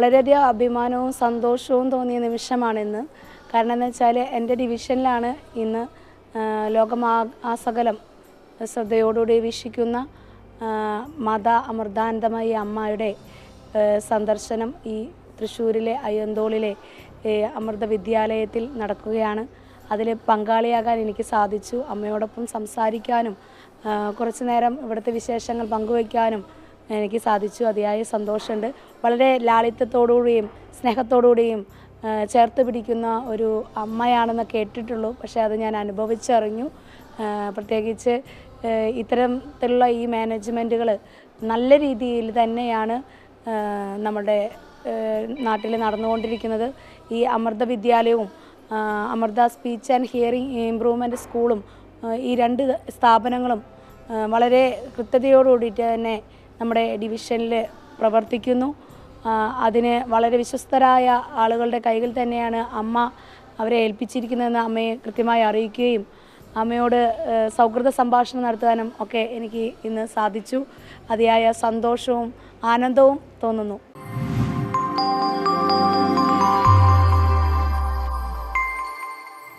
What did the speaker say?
വളരെയധികം അഭിമാനവും സന്തോഷവും തോന്നിയ നിമിഷമാണിന്ന്. കാരണം എന്ന് വെച്ചാൽ എൻ്റെ ഡിവിഷനിലാണ് ഇന്ന് ലോകമാസകലം ശ്രദ്ധയോടുകൂടി വീക്ഷിക്കുന്ന മാതാ അമൃതാനന്ദമയി അമ്മയുടെ സന്ദർശനം ഈ തൃശ്ശൂരിലെ അയ്യന്തോളിലെ അമൃത വിദ്യാലയത്തിൽ നടക്കുകയാണ്. അതിൽ പങ്കാളിയാകാൻ എനിക്ക് സാധിച്ചു. അമ്മയോടൊപ്പം സംസാരിക്കാനും കുറച്ചു നേരം ഇവിടുത്തെ വിശേഷങ്ങൾ പങ്കുവയ്ക്കാനും എനിക്ക് സാധിച്ചു. അതിയായ സന്തോഷമുണ്ട്. വളരെ ലാളിത്യത്തോടുകൂടിയും സ്നേഹത്തോടുകൂടിയും ചേർത്ത് പിടിക്കുന്ന ഒരു അമ്മയാണെന്ന് കേട്ടിട്ടുള്ളൂ. പക്ഷേ അത് ഞാൻ അനുഭവിച്ചറിഞ്ഞു. പ്രത്യേകിച്ച് ഇത്തരത്തിലുള്ള ഈ മാനേജ്മെൻറ്റുകൾ നല്ല രീതിയിൽ തന്നെയാണ് നമ്മുടെ നാട്ടിൽ നടന്നുകൊണ്ടിരിക്കുന്നത്. ഈ അമൃത വിദ്യാലയവും Amrita speech and hearing improvement സ്കൂളും ഈ രണ്ട് സ്ഥാപനങ്ങളും വളരെ കൃത്യതയോടുകൂടിയിട്ട് തന്നെ നമ്മുടെ ഡിവിഷനിൽ പ്രവർത്തിക്കുന്നു. അതിന് വളരെ വിശ്വസ്തരായ ആളുകളുടെ കൈകൾ തന്നെയാണ് അമ്മ അവരെ ഏൽപ്പിച്ചിരിക്കുന്നതെന്ന് അമ്മയെ കൃത്യമായി അറിയിക്കുകയും അമ്മയോട് സൗഹൃദ സംഭാഷണം നടത്താനും ഒക്കെ എനിക്ക് ഇന്ന് സാധിച്ചു. അതിയായ സന്തോഷവും ആനന്ദവും തോന്നുന്നു.